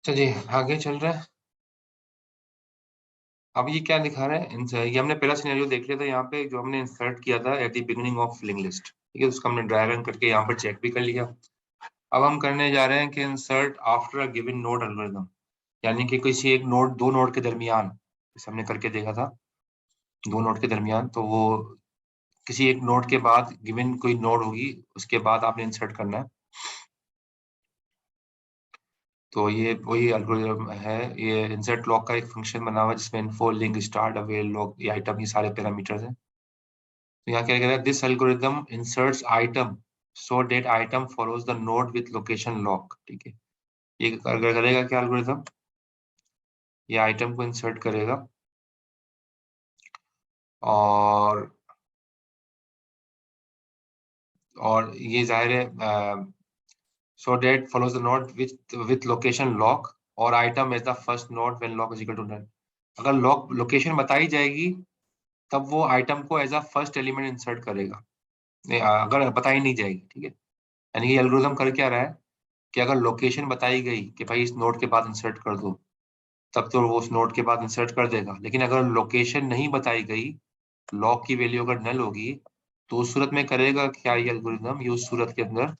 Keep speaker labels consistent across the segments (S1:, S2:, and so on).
S1: चलिए आगे चल रहा है। अब ये क्या दिखा रहा है? ये हमने पहला सिनेरियो देख लिया था। यहाँ पे जो हमने इंसर्ट किया था at the beginning of link list, ठीक है, उसको हमने ड्रैग एंड करके यहाँ पर चेक भी कर लिया। अब हम करने जा रहे हैं कि insert after a given node algorithm, यानी कि किसी एक नोड, दो नोड के दरमियान, जैसे हमने करके देखा था, दो नोड के दरमियान, तो वो किसी एक नोड के बाद गिवन कोई नोड होगी, उसके बाद आपने इंसर्ट करना है। तो ये वही एल्गोरिथम है। ये इंसर्ट लॉग का एक फंक्शन बना हुआ है जिसमें info, link, start, avail, log, ये आइटम, ये सारे पैरामीटर्स हैं। तो यहाँ क्या कह रहा है? This algorithm inserts item so that item follows the node with location loc, ठीक है। ये अगर करेगा क्या एल्गोरिथम? ये आइटम को इंसर्ट करेगा और ये जाहिर है so that follows the node with location loc और item is the first node when loc is equal to null. अगर लॉक लोकेशन बताई जाएगी तब वो आइटम को as a first element insert करेगा। नहीं, अगर बताई नहीं जाएगी, ठीक है। यानी ये एल्गोरिथम कर क्या रहा है कि अगर लोकेशन बताई गई कि भाई इस नोड के बाद इंसर्ट कर दो, तब तो वो उस नोड के बाद इंसर्ट कर देगा। लेकिन अगर लोकेशन नहीं बताई गई, लॉक की वैल्यू अगर नल होगी, तो उस सूरत में करेगा क्या ये एल्गोरिथम? ये उस सूरत के अंदर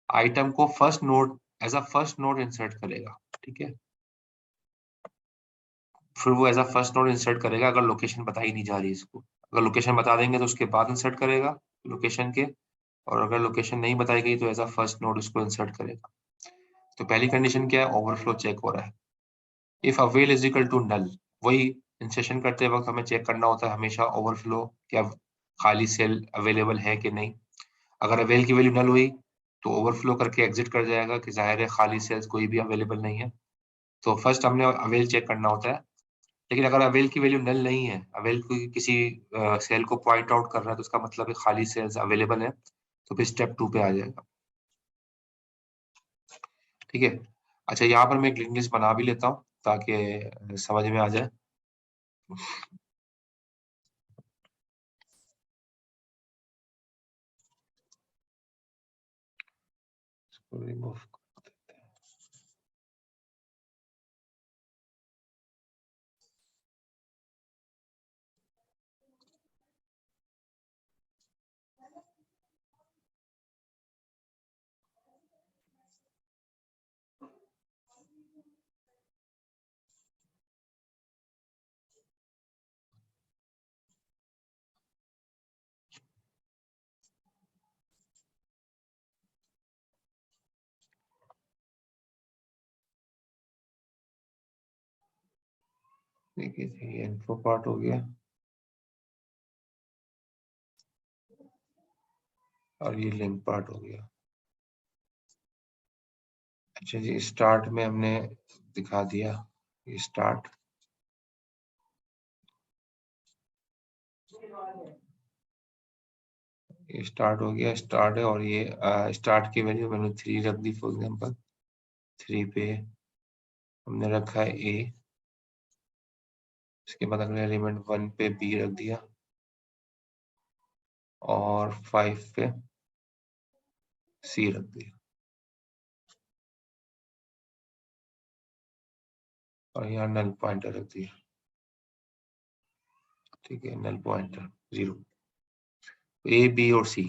S1: आइटम को first node as a first node insert करेगा, ठीक है। फिर वो as a first node insert करेगा अगर लोकेशन बताई नहीं जा रही इसको। अगर लोकेशन बता देंगे तो उसके बाद इंसर्ट करेगा लोकेशन के, और अगर लोकेशन नहीं बताई गई तो एज अ फर्स्ट नोड उसको इंसर्ट करेगा। तो पहली कंडीशन क्या है? ओवरफ्लो चेक हो रहा है। If avail is equal to null, वही इंसर्शन करते वक्त हमें चेक करना होता है हमेशा ओवरफ्लो, क्या खाली सेल अवेलेबल है कि नहीं। अगर अवेल की वैल्यू नल हुई तो ओवरफ्लो करके एग्जिट कर जाएगा कि जाहिर है खाली सेल्स कोई भी अवेलेबल नहीं है। तो फर्स्ट हमने अवेल चेक करना होता है। लेकिन अगर अवेल की वैल्यू नल नहीं है, अवेल कोई किसी सेल को पॉइंट आउट कर रहा है, तो उसका मतलब है खाली सेल्स अवेलेबल है, तो फिर स्टेप 2 पे आ जाएगा, ठीक है। अच्छा, यहाँ पर मैं एक लिंक लिस्ट बना भी लेता हूँ ताकि समझ में आ जाए। इसको रिमूव कर देते हैं। देखिए ये इन्फो पार्ट हो गया और ये लिंक पार्ट हो गया। अच्छा जी, स्टार्ट में हमने दिखा दिया ये स्टार्ट। ये स्टार्ट हो गया, स्टार्ट है, और ये स्टार्ट की वैल्यू मैंने 3 रख दी फॉर एग्जांपल। 3 पे हमने रखा है ए, इसके बाद अगले एलिमेंट 1 पे बी रख दिया और 5 पे सी रख दिया, और यहाँ नल पॉइंटर रख दिया, ठीक है। Null pointer 0। ए बी और सी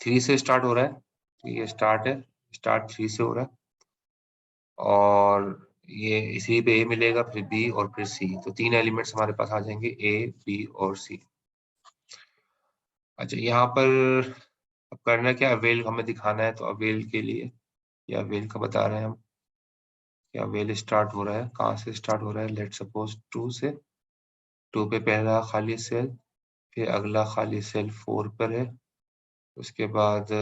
S1: 3 से स्टार्ट हो रहा है, तो ये स्टार्ट है, स्टार्ट 3 से हो रहा है, और ये इसी पे ए मिलेगा, फिर बी और फिर सी, तो 3 एलिमेंट्स हमारे पास आ जाएंगे, ए बी और सी। अच्छा, यहाँ पर अब करना क्या? अवेल हमें दिखाना है, तो अवेल के लिए, या अवेल का बता रहे हैं हम, या अवेल स्टार्ट हो रहा है, कहाँ से स्टार्ट हो रहा है? लेट सपोज 2 से। 2 पे पहला खाली सेल, फिर अगला खाली सेल 4 पर है, उसके बाद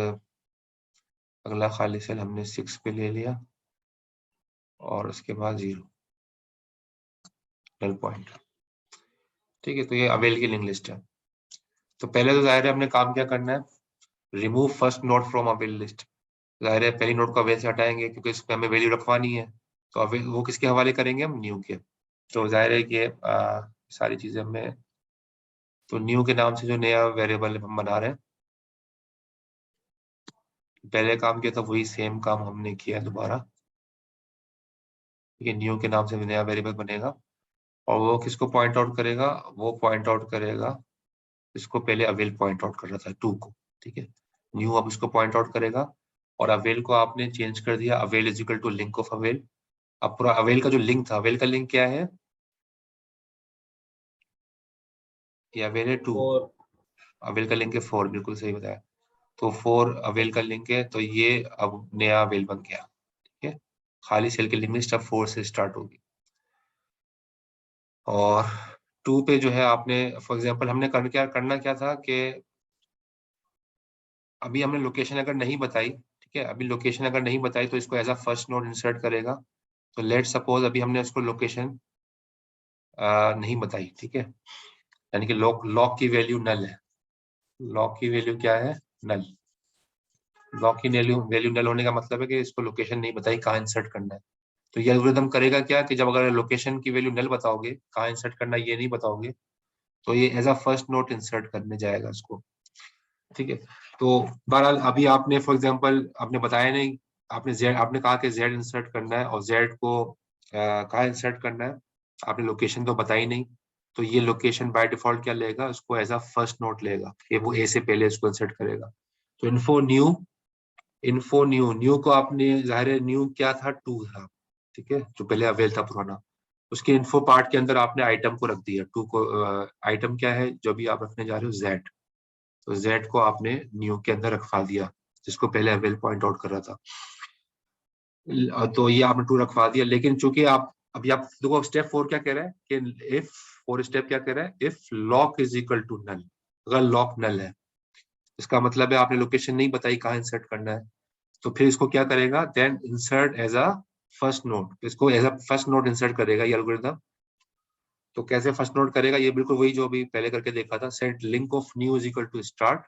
S1: अगला खाली सेल हमने 6 पे ले लिया, और उसके बाद 0 नल पॉइंट, ठीक है। तो ये अवेल की लिंक लिस्ट है। तो पहले तो जाहिर है हमने काम क्या करना है? Remove first node from avail list. जाहिर है पहली नोड को अवेल से हटाएंगे क्योंकि इसमें हमें वैल्यू रखवानी है, तो अवेल वो किसके हवाले करेंगे? हम न्यू के। तो जाहिर है कि सारी चीजें हमें, तो न्यू के नाम से जो नया वेरिएबल हम बना रहे हैं, पहले काम किया था वही सेम काम हमने किया दोबारा। ठीक है, न्यू के नाम से नया वेरिएबल बनेगा और वो किसको पॉइंट आउट करेगा, वो पॉइंट आउट करेगा इसको पहले अवेल पॉइंट आउट कर रहा था 2 को। ठीक है, न्यू अब इसको पॉइंट आउट करेगा और अवेल को आपने चेंज कर दिया, avail is equal to link of avail. अब पूरा अवेल का जो लिंक था, अवेल का लिंक क्या है, ये अवेल है 2,
S2: और
S1: अवेल का लिंक है 4, बिल्कुल सही बताया। तो 4 अवेल का लिंक है, तो ये अब नया अवेल बन गया। ठीक है, खाली सेल की लिमिट अब 4 से स्टार्ट होगी। और 2 पे जो है आपने फॉर एग्जांपल हमने करना क्या था कि अभी हमने लोकेशन अगर नहीं बताई, ठीक है, अभी लोकेशन अगर नहीं बताई तो इसको as a first node insert करेगा। तो लेट सपोज अभी हमने उसको लोकेशन नहीं बताई, ठीक है, यानी कि लॉक लॉक की वैल्यू नल है। लॉक की वैल्यू क्या है, नल। लॉक की वैल्यू वैल्यू नल होने का मतलब है कि इसको लोकेशन नहीं बताई कहाँ इंसर्ट करना है। तो ये एल्गोरिथम करेगा क्या कि जब अगर लोकेशन की वैल्यू नल बताओगे, कहाँ इंसर्ट करना है ये नहीं बताओगे, तो ये as a first node insert करने जाएगा इसको। ठीक है, तो बहरहाल अभी आपने फॉर एग्जांपल आपने बताया नहीं, आपने जेड आपने कहा कि जेड इंसर्ट करना है और जेड को कहाँ इंसर्ट करना है, आपने लोकेशन तो बताई नहीं। तो ये लोकेशन बाय डिफॉल्ट क्या लेगा, उसको एज अ फर्स्ट नोट लेगा कि वो ए से पहले इसको इंसर्ट करेगा। तो इन्फो न्यू न्यू को आपने जाहिर है न्यू क्या था, 2 था। ठीक है, जो पहले अवेल था पुराना, उसके इन्फो पार्ट के अंदर आपने आइटम को रख दिया 2 को। आइटम क्या है जो भी आप रखने जा रहे हो, जेड। तो जेड को आपने न्यू के अंदर रखवा दिया, जिसको पहले अवेल पॉइंट आउट कर रहा था। तो ये आपने 2 रखवा दिया, लेकिन चूंकि आप अभी आप देखो स्टेप 4 क्या कह रहा है कि इफ, 4 स्टेप क्या कह रहा है, if loc is equal to null. अगर लॉक नल है, इसका मतलब है आपने लोकेशन नहीं बताई कहाँ इंसर्ट करना है, तो फिर इसको क्या करेगा, then insert as a first node, इसको as a first node insert करेगा ये एल्गोरिथम। तो कैसे फर्स्ट नोड करेगा, ये बिल्कुल वही जो अभी पहले करके देखा था, set link of new is equal to start.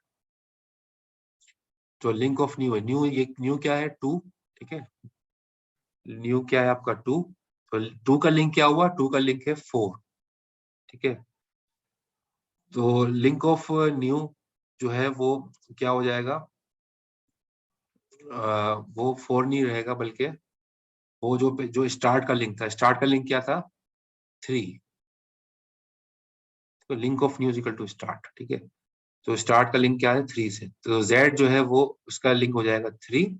S1: जो लिंक ऑफ न्यू है, न्यू ये न्यू क्या है, 2। ठीक है, न्यू क्या है आपका 2। तो 2 का लिंक क्या हुआ, 2 का लिंक है 4। ठीक है, तो लिंक ऑफ न्यू जो है वो क्या हो जाएगा, वो 4 नहीं रहेगा, बल्कि वो जो जो स्टार्ट का लिंक था, स्टार्ट का लिंक क्या था, 3। तो link of new equal to start. ठीक है, तो स्टार्ट का लिंक क्या है, 3 से, तो जेड जो है वो उसका लिंक हो जाएगा 3।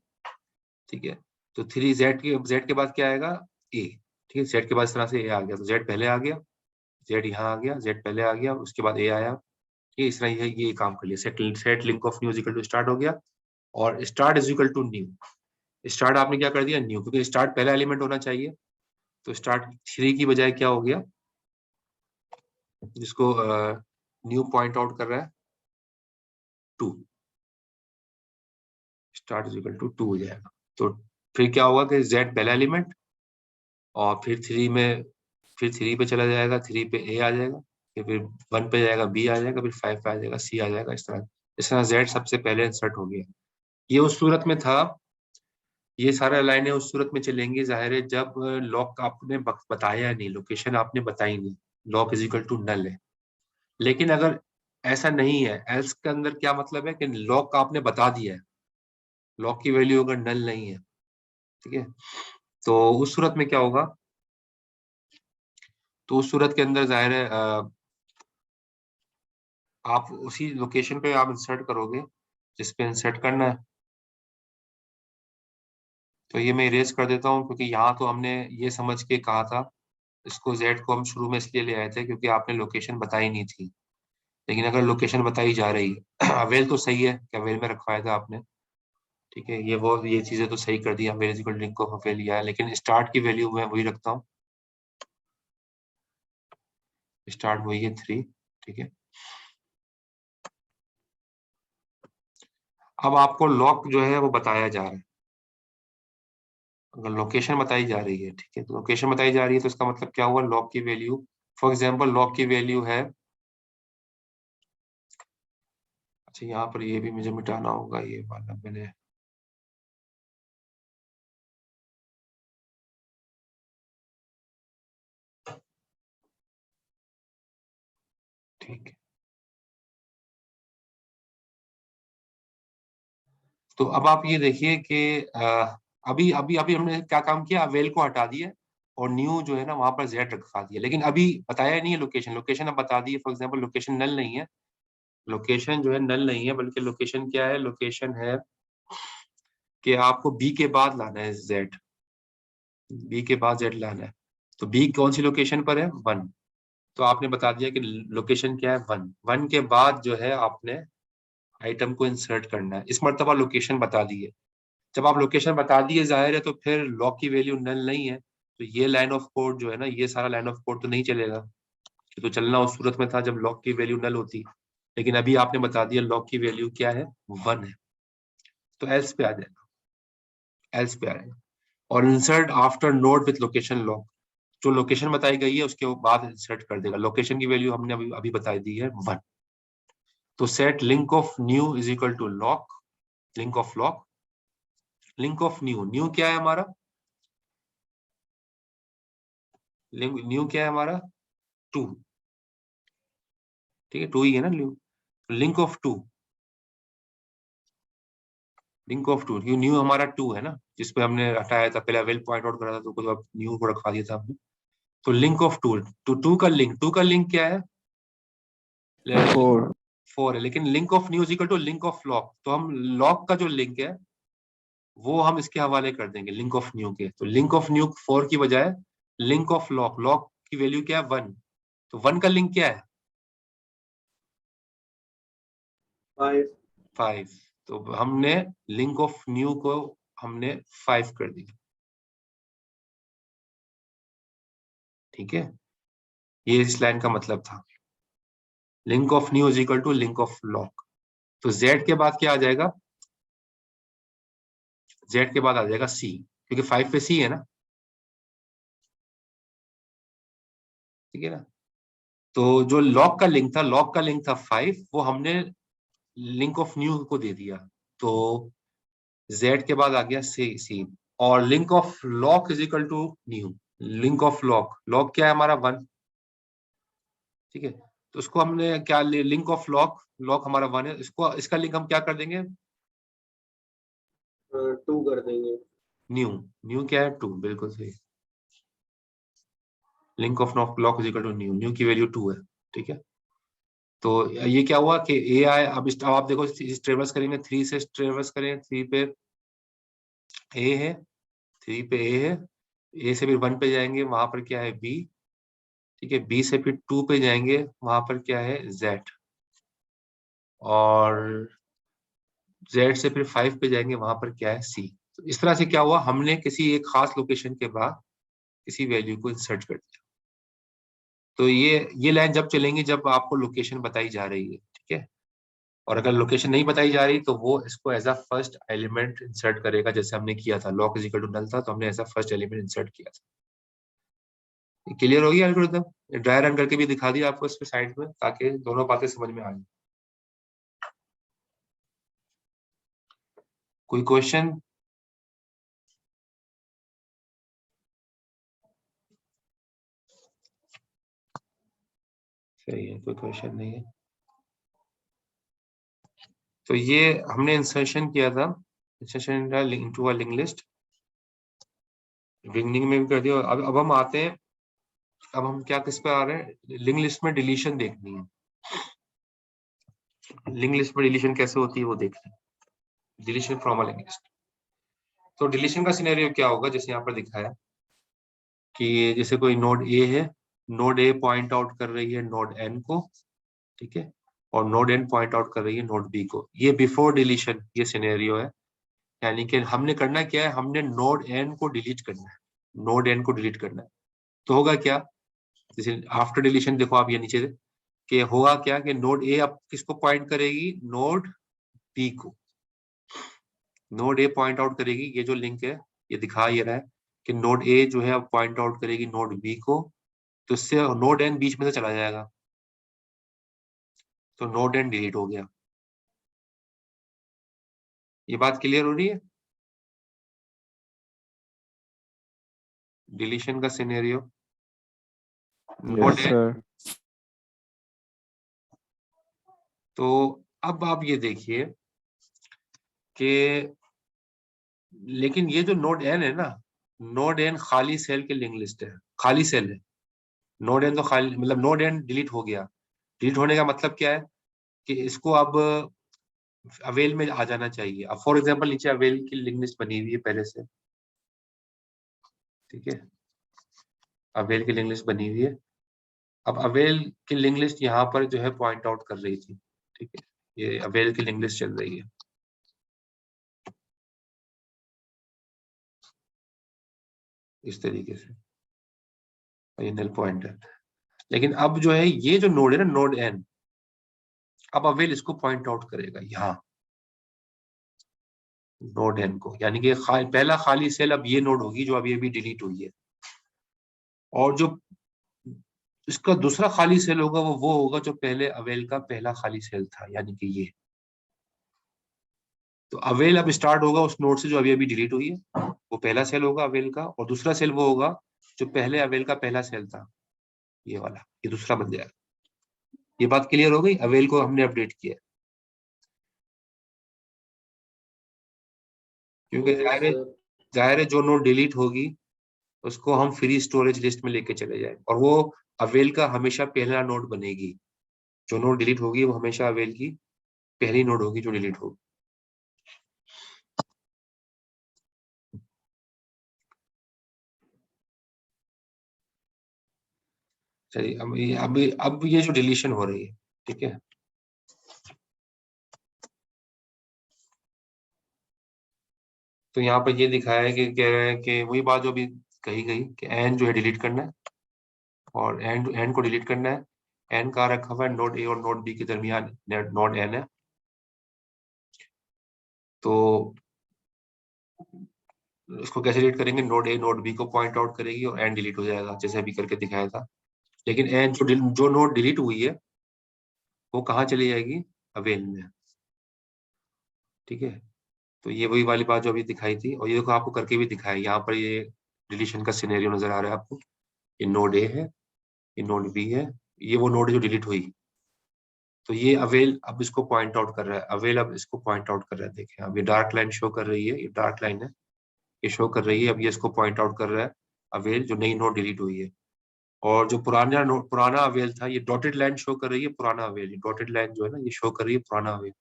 S1: ठीक है, तो 3 जेड के बाद क्या आएगा, ए। ठीक है, जेड के बाद इस तरह से ए आ गया, तो जेड पहले आ गया, जेड यहाँ आ गया, जेड पहले आ गया, उसके बाद ए आया। ये इस तरह ये काम कर लिया, set set link of new equal to start हो गया। और start is equal to new, start आपने क्या कर दिया, न्यू, क्योंकि स्टार्ट पहला एलिमेंट होना चाहिए। तो स्टार्ट 3 की बजाय क्या हो गया, जिसको न्यू पॉइंट आउट कर रहा है, 2। स्टार्ट इज इक्वल टू 2 हो जाएगा। तो फिर क्या होगा कि जेड पहला एलिमेंट, और फिर 3 में, फिर 3 पे चला जाएगा, 3 पे ए आ जाएगा, फिर 1 पे जाएगा, बी आ जाएगा, फिर 5 पे आ जाएगा, सी आ जाएगा। इस तरह जेड सबसे पहले इंसर्ट हो गया। ये उस सूरत में था, ये सारा लाइनें उस सूरत में चलेंगी जाहिर है जब लॉक आपने बताया नहीं, लोकेशन आपने बताई नहीं, loc is equal to null है। लेकिन अगर ऐसा नहीं है, एल्स के अंदर क्या मतलब है कि लॉक आपने बता दिया है, लॉक की वैल्यू अगर नल नहीं है, ठीक है, तो उस सूरत में क्या होगा, तो उस सूरत के अंदर जाहिर है आप उसी लोकेशन पे आप इंसर्ट करोगे जिस पे इंसर्ट करना है। तो ये मैं इरेज कर देता हूँ, क्योंकि यहाँ तो हमने ये समझ के कहा था, इसको जेड को हम शुरू में इसलिए ले आए थे क्योंकि आपने लोकेशन बताई नहीं थी। लेकिन अगर लोकेशन बताई जा रही है अवेल तो सही है कि अवेल में रखवाया था आपने, ठीक है, ये चीजें तो सही कर दी, avail is equal to link of avail लिया है, लेकिन स्टार्ट की वैल्यू मैं वही रखता हूँ, स्टार्ट वही है 3। ठीक है, अब आपको लॉक जो है वो बताया जा रहा है, अगर लोकेशन बताई जा रही है, ठीक है, तो लोकेशन बताई जा रही है तो इसका मतलब क्या हुआ, लॉक की वैल्यू, फॉर एग्जांपल लॉक की वैल्यू है, अच्छा यहाँ पर ये भी मुझे मिटाना होगा, ये वाला मैंने, ठीक है। तो अब आप ये देखिए कि अभी अभी अभी हमने क्या काम किया, अवेल को हटा दिया, और न्यू जो है ना वहां पर जेड रखा दिया, लेकिन अभी बताया नहीं है लोकेशन। लोकेशन अब बता दी है, फॉर एग्जाम्पल लोकेशन नल नहीं है, लोकेशन जो है नल नहीं है, बल्कि लोकेशन क्या है, लोकेशन है कि आपको बी के बाद लाना है जेड, बी के बाद जेड लाना है। तो बी कौन सी लोकेशन पर है, 1। तो आपने बता दिया कि लोकेशन क्या है, 1। 1 के बाद जो है आपने आइटम को इंसर्ट करना है। इस मर्तबा लोकेशन बता दी है। जब आप लोकेशन बता दिए जाहिर है तो फिर लॉक की वैल्यू नल नहीं है, तो ये लाइन ऑफ कोड जो है ना, ये सारा लाइन ऑफ कोड तो नहीं चलेगा। तो चलना उस सूरत में था जब लॉक की वैल्यू नल होती, लेकिन अभी आपने बता दिया लॉक की वैल्यू क्या है, 1 है, तो एल्स पे आ जाएगा, एल्स पे आएगा। और insert after node with location lock, जो लोकेशन बताई गई है उसके बाद इंसर्ट कर देगा। लोकेशन की वैल्यू हमने अभी अभी बताई दी है 1। तो set link of new is equal to loc, link of loc, link of new, new क्या है हमारा, न्यू क्या है हमारा, 2, ठीक है, 2 ही है ना new. Link of 2, link of 2, new हमारा 2 है ना, जिसपे हमने हटाया था पहले, वेल पॉइंट आउट करा था तो अब न्यू को रखवा दिया था हमने। तो लिंक ऑफ 2, तो 2 का लिंक क्या है,
S2: 4।
S1: 4 है, लेकिन link of new is equal to link of loc, तो हम लॉक का जो लिंक है वो हम इसके हवाले कर देंगे लिंक ऑफ न्यू के। तो लिंक ऑफ न्यू 4 की बजाय लिंक ऑफ लॉक, लॉक की वैल्यू क्या है, 1, तो 1 का लिंक क्या है,
S2: 5।
S1: 5। तो हमने लिंक ऑफ न्यू को हमने 5 कर दिया, ठीक है, ये इस लाइन का मतलब था। Link of new is equal to link of loc. तो जेड के बाद क्या आ जाएगा, जेड के बाद आ जाएगा सी, क्योंकि 5 पे सी है ना, ठीक है ना। तो जो लॉक का लिंक था, लॉक का लिंक था 5, वो हमने लिंक ऑफ न्यू को दे दिया। तो जेड के बाद आ गया सी, और link of loc is equal to new, link of loc, loc क्या है हमारा 1, ठीक है। तो उसको हमने क्या, लिंक ऑफ लॉक, लॉक हमारा 1 है, इसको इसका लिंक हम क्या कर देंगे,
S2: 2 कर देंगे।
S1: न्यू, न्यू क्या है 2, बिल्कुल सही। Link of loc is equal to new, new की वैल्यू 2 है, ठीक है। तो ये क्या हुआ कि ए आए, अब अब आप देखो इस ट्रेवर्स करेंगे, 3 से ट्रेवर्स करें, 3 पे ए है, 3 पे ए है, ए से फिर 1 पे जाएंगे, वहां पर क्या है बी, ठीक है, बी से फिर 2 पे जाएंगे, वहां पर क्या है जेड, और जेड से फिर 5 पे जाएंगे, वहां पर क्या है सी। तो इस तरह से क्या हुआ, हमने किसी एक खास लोकेशन के बाद किसी वैल्यू को इंसर्ट कर दिया। तो ये लाइन जब चलेंगी जब आपको लोकेशन बताई जा रही है, ठीक है। और अगर लोकेशन नहीं बताई जा रही तो वो इसको as a first element insert करेगा, जैसे हमने किया था, loc is equal to null था तो हमने as a first element insert किया था। क्लियर हो गया एल्गोरिथम, ड्राई रन करके भी दिखा दिया आपको इस पे साइड में, ताकि दोनों बातें समझ में आ जाए। कोई क्वेश्चन, सही है, कोई क्वेश्चन नहीं है। तो ये हमने इंसर्शन किया था, insertion into a link list, beginning में भी कर दिया। अब हम आते हैं, अब हम क्या किस पे आ रहे हैं, लिंक लिस्ट में डिलीशन देखनी है। लिंक लिस्ट में डिलीशन कैसे होती है वो देखना है, deletion from a link list. तो डिलीशन का सिनेरियो क्या होगा, जैसे यहाँ पर दिखाया कि जैसे कोई नोड ए है, नोड ए पॉइंट आउट कर रही है नोड एन को, ठीक है, और नोड एन पॉइंट आउट कर रही है नोड बी को। ये बिफोर डिलीशन ये सिनेरियो है, यानी कि हमने करना क्या है, हमने नोड एन को डिलीट करना है, नोड एन को डिलीट करना है। तो होगा क्या, जैसे आफ्टर डिलीशन देखो आप ये नीचे कि होगा क्या कि नोड ए अब किसको पॉइंट करेगी, नोड बी को, नोड ए पॉइंट आउट करेगी, ये जो लिंक है ये दिखा ये रहा है कि नोड ए जो है अब पॉइंट आउट करेगी नोड बी को, तो इससे नोड एन बीच में से चला जाएगा, तो नोड एन डिलीट हो गया। ये बात क्लियर हो रही है, डिलीशन का scenario, node
S2: yes
S1: N.
S2: Sir.
S1: तो अब आप ये देखिए कि लेकिन ये जो नोड एन है ना, नोड एन खाली सेल की लिंक लिस्ट है, खाली सेल है। नोड एन तो खाली, मतलब नोड एन डिलीट हो गया। डिलीट होने का मतलब क्या है कि इसको अब अवेल में आ जाना चाहिए। अब फॉर एग्जांपल नीचे अवेल की लिंक लिस्ट बनी हुई है पहले से, ठीक है, अवेल की लिंक लिस्ट बनी हुई है। अब अवेल की लिंक लिस्ट यहाँ पर जो है पॉइंट आउट कर रही थी, ठीक है, ये अवेल की लिंक लिस्ट चल रही है इस तरीके से, ये नल पॉइंट है। लेकिन अब जो है ये जो नोड है ना, नोड एन, अब अवेल इसको पॉइंट आउट करेगा यहाँ नोड एन को, यानी कि पहला खाली सेल अब ये नोड होगी जो अभी अभी डिलीट हुई है, और जो इसका दूसरा खाली सेल होगा वो होगा जो पहले अवेल का पहला खाली सेल था, यानी कि ये। तो अवेल अब स्टार्ट होगा उस नोड से जो अभी अभी डिलीट हुई है, वो पहला सेल होगा अवेल का, और दूसरा सेल वो होगा जो पहले अवेल का पहला सेल था, ये वाला, ये दूसरा बन जाएगा। ये बात क्लियर हो गई? अवेल को हमने अपडेट किया, क्योंकि जाहिर है जो नोड डिलीट होगी उसको हम फ्री स्टोरेज लिस्ट में लेके चले जाए, और वो अवेल का हमेशा पहला नोड बनेगी। जो नोड डिलीट होगी वो हमेशा अवेल की पहली नोड होगी जो डिलीट होगी। चलिए अब ये जो डिलीशन हो रही है, ठीक है, तो यहाँ पर ये दिखाया है कि कह रहा है कि वही बात जो अभी कही गई कि एन जो है डिलीट करना है, और एन को डिलीट करना है। एन कहाँ रखा हुआ है? नोड ए और नोड बी के दरमियान नोड एन है। तो इसको कैसे डिलीट करेंगे? नोड ए नोड बी को पॉइंट आउट करेगी और एन डिलीट हो जाएगा, जैसे अभी करके दिखाया था। लेकिन एन जो नोड डिलीट हुई है वो कहाँ चली जाएगी? अवेल में, ठीक है। तो ये वही वाली बात जो अभी दिखाई थी, और ये देखो आपको करके भी दिखाया, यहाँ पर ये डिलीशन का सिनेरियो नजर आ रहा है आपको। ये नोड ए है, ये नोड बी है, ये वो नोड जो डिलीट हुई। तो ये अवेल अब इसको पॉइंट आउट कर रहा है, अवेल अब इसको पॉइंट आउट कर रहा है। देखिए अब ये डार्क लाइन शो कर रही है, ये डार्क लाइन है, ये शो कर रही है। अब ये इसको पॉइंट आउट कर रहा है अवेल, जो नई नोड डिलीट हुई है। और जो पुराना अवेल था, ये डॉटेड लाइन शो कर रही है पुराना अवेल। ये डॉटेड लाइन जो है ना, ये शो कर रही है पुराना अवेल।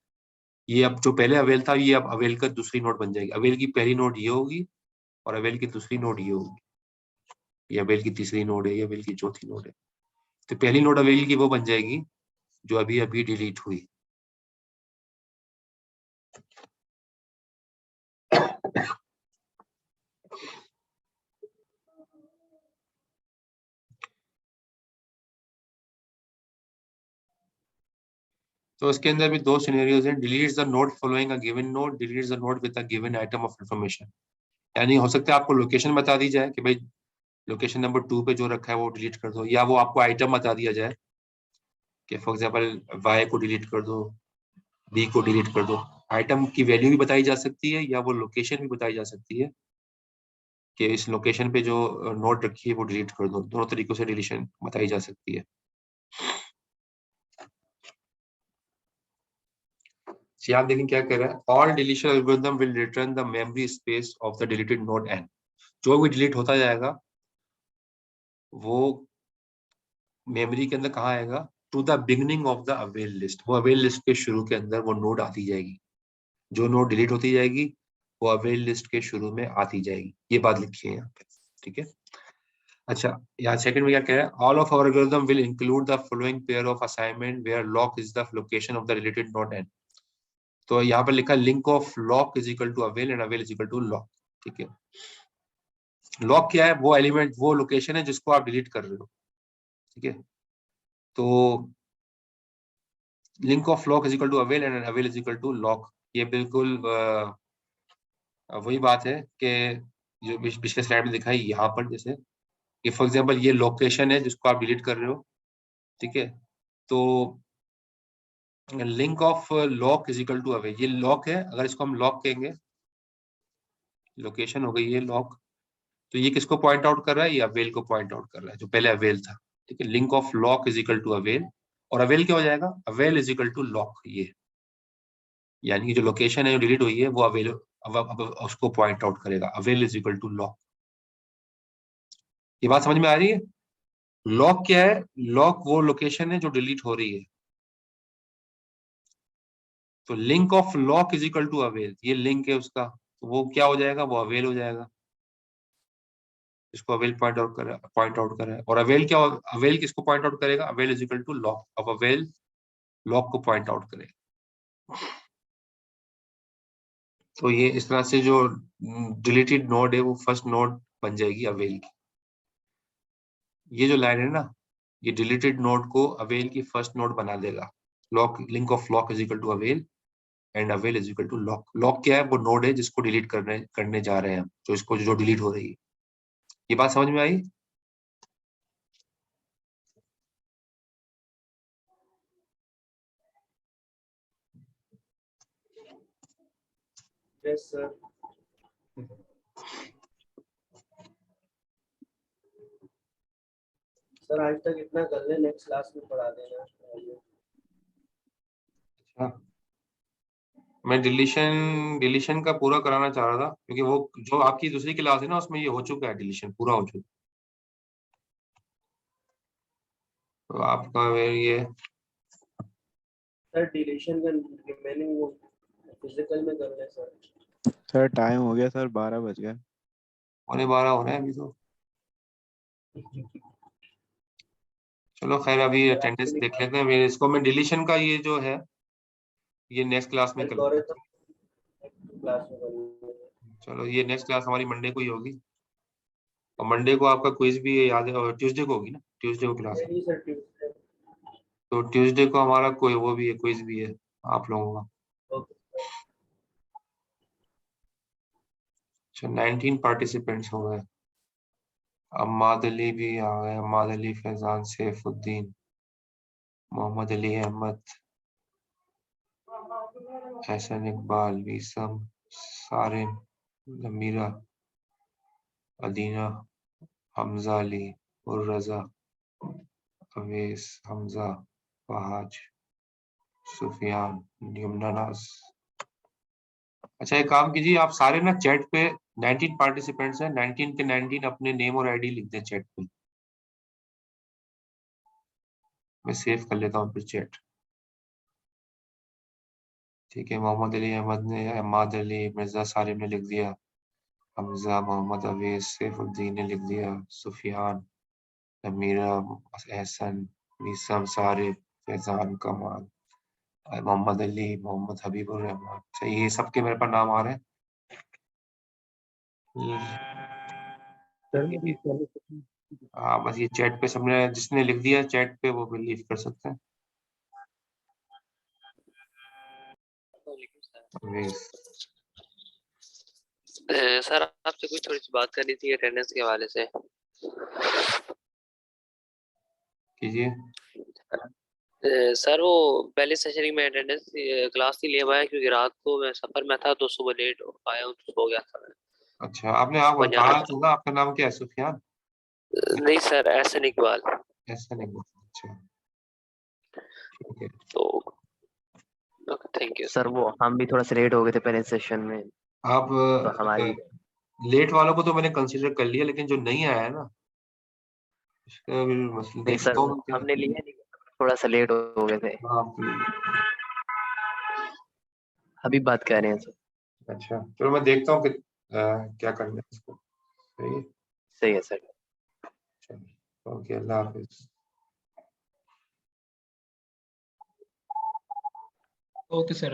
S1: ये अब जो पहले अवेल था, ये अब अवेल का दूसरी नोड बन जाएगी। अवेल की पहली नोड ये होगी और अवेल की दूसरी नोड ये होगी। ये अवेल की तीसरी नोड है, ये अवेल की चौथी नोड है। तो पहली नोड अवेल की वो बन जाएगी जो अभी अभी डिलीट हुई। तो इसके अंदर भी दो सिनेरियोज हैं। Deletes the node following a given node, deletes the node with a given item of information. यानी हो सकता है आपको लोकेशन बता दी जाए कि भाई लोकेशन नंबर 2 पे जो रखा है वो डिलीट कर दो, या वो आपको आइटम बता दिया जाए कि फॉर एग्जांपल वाई को डिलीट कर दो, बी को डिलीट कर दो। आइटम की वैल्यू भी बताई जा सकती है, या वो लोकेशन भी बताई जा सकती है कि इस लोकेशन पे जो नोट रखी है वो डिलीट कर दो। दोनों तरीकों से डिलीशन बताई जा सकती है। आप देखें क्या कह रहा है, all deletion algorithm will return the memory space of the deleted node N. जो भी डिलीट होता जाएगा वो मेमोरी के अंदर कहाँ आएगा? To the beginning of the avail list. वो अवेल लिस्ट के शुरू के अंदर वो नोड आती जाएगी। जो नोड डिलीट होती जाएगी वो अवेल लिस्ट के शुरू में आती जाएगी। ये बात लिखी है यहाँ पे, ठीक है। अच्छा, यहाँ सेकंड में क्या कह रहा है? All of our algorithm will include the following pair of assignment where loc is the location of the related node N. तो यहाँ पर लिखा link of loc is equal to avail and avail is equal to loc, ठीक है। Lock क्या है? वो element, वो लोकेशन है जिसको आप डिलीट कर रहे हो, ठीक है। तो link of loc is equal to avail and avail is equal to loc. ये बिल्कुल वही बात है कि जो पिछले स्लाइड में दिखाई यहाँ पर, जैसे कि फॉर एग्जांपल ये लोकेशन है जिसको आप डिलीट कर रहे हो, ठीक है। तो link of loc is equal to avail, ये लॉक है। अगर इसको हम लॉक कहेंगे, लोकेशन हो गई ये लॉक, तो ये किसको पॉइंट आउट कर रहा है? ये अवेल को पॉइंट आउट कर रहा है जो पहले अवेल था, ठीक है। Link of loc is equal to avail, और अवेल क्या हो जाएगा? Avail is equal to loc. ये यानी कि जो लोकेशन है जो डिलीट हुई है वो अवेल अब उसको पॉइंट आउट करेगा। Avail is equal to loc. ये बात समझ में आ रही है? लॉक क्या है? लॉक वो लोकेशन है जो डिलीट हो रही है। तो link of loc is equal to avail, ये लिंक है उसका, तो वो क्या हो जाएगा? वो अवेल हो जाएगा। इसको अवेल पॉइंट आउट करे। और अवेल क्या? अवेल किसको पॉइंट आउट करेगा? Avail is equal to loc. अब अवेल लॉक को पॉइंट आउट करेगा। तो ये इस तरह से जो डिलीटेड नोड है वो फर्स्ट नोड बन जाएगी अवेल की। ये जो लाइन है ना, ये डिलीटेड नोड को अवेल की फर्स्ट नोड बना देगा। Loc, link of loc is equal to avail and avail is equal to loc. Loc क्या है? वो नोड है जिसको डिलीट करने जा रहे हैं हम, जो इसको जो डिलीट हो रही है। ये बात समझ में आई?
S2: Yes sir. सर आज तक इतना कर ले, नेक्स्ट क्लास में पढ़ा देना।
S1: अच्छा, मैं डिलीशन का पूरा कराना चाह रहा था, क्योंकि वो जो आपकी दूसरी क्लास है ना, उसमें ये हो चुका है, डिलीशन पूरा हो चुका है। तो आपका ये
S2: सर डिलीशन का रिमेनिंग वो फिजिकल में कर ले सर।
S3: सर टाइम हो गया सर, 12 बज गए।
S1: 12:15 हो रहे हैं अभी तो। चलो खैर, अभी अटेंडेंस देख लेते हैं। मेरे इसको मैं डिलीशन का ये जो है ये नेक्स्ट क्लास में कर लूंगा।
S2: एल्गोरिथम क्लास में कर लेंगे।
S1: चलो, ये नेक्स्ट क्लास हमारी मंडे को ही होगी। और मंडे को आपका क्विज भी याद है, और ट्यूसडे को होगी ना, ट्यूसडे को क्लास है।
S2: नहीं सर, ट्यूसडे।
S1: तो ट्यूसडे को हमारा कोई वो भी है, क्विज भी है आप लोगों का।
S2: Okay sir.
S1: अच्छा, 19 पार्टिसिपेंट्स हो गए। अम्माद अली भी आ गए, अम्माद अली, फैजान, सैफुद्दीन, मोहम्मद अली अहमद, हसन इकबाल, वीसम, सारिन, जमीरा, अदीना, हमजा अली, उर्रजा, अवेस, हमजा, फहाज, सुफियान, यमुना नाज। अच्छा, एक काम कीजिए, आप सारे ना चैट पे 19 पार्टिसिपेंट्स हैं, 19 के 19 अपने नेम और आईडी लिख दें चैट पे। मैं सेव कर लेता हूँ फिर चैट। ठीक है, मोहम्मद अली अहमद ने, अहमद अली, मिर्जा सालिम ने लिख दिया, हमजा, मोहम्मद अवेस, सैफुद्दीन ने लिख दिया, सुफियान, अमीरा, एहसन, मीसम, सारिफ, फैजान, कमाल, मोहम्मद अली, मोहम्मद हबीबुर रहमान। सही, ये सबके मेरे पास नाम आ रहे हैं। हाँ, बस ये चैट पे सबने जिसने लिख दिया चैट पे वो लीव कर सकते हैं। अवेस।
S4: सर आपसे कुछ थोड़ी सी बात करनी थी अटेंडेंस के हवाले से।
S1: कीजिए।
S4: सर वो पहले सेशन में अटेंडेंस क्लास नहीं ले पाया क्योंकि रात को मैं सफर में था, तो सुबह लेट आया हूँ, तो सो गया था मैं।
S1: अच्छा, आपने आप
S4: वहीं
S1: कहा
S4: जाना
S1: था ना, आपका नाम क्या है? सुफियान?
S4: नहीं सर, ऐसा नहीं इकबाल।
S1: ऐसा नहीं। अच्छा, ठीक है।
S4: तो थैंक यू
S5: सर। वो हम भी थोड़ा सा लेट हो गए थे पहले सेशन में,
S1: आप
S5: तो हमारी
S1: लेट वालों को तो मैंने कंसीडर कर लिया, लेकिन जो नहीं आया है ना, उसका भी मसला
S5: नहीं सर,
S1: देखता हूँ क्या।
S5: हमने लिया नहीं, थोड़ा सा लेट हो गए थे।
S1: हाँ,
S5: अभी बात कर रहे हैं सर।
S1: अच्छा, चलो मैं देखता हूँ कि क्या करना है इसको। सही है।
S5: सही है सर।
S1: चलो, ओके, अल्लाह हाफिज।
S6: Okay sir.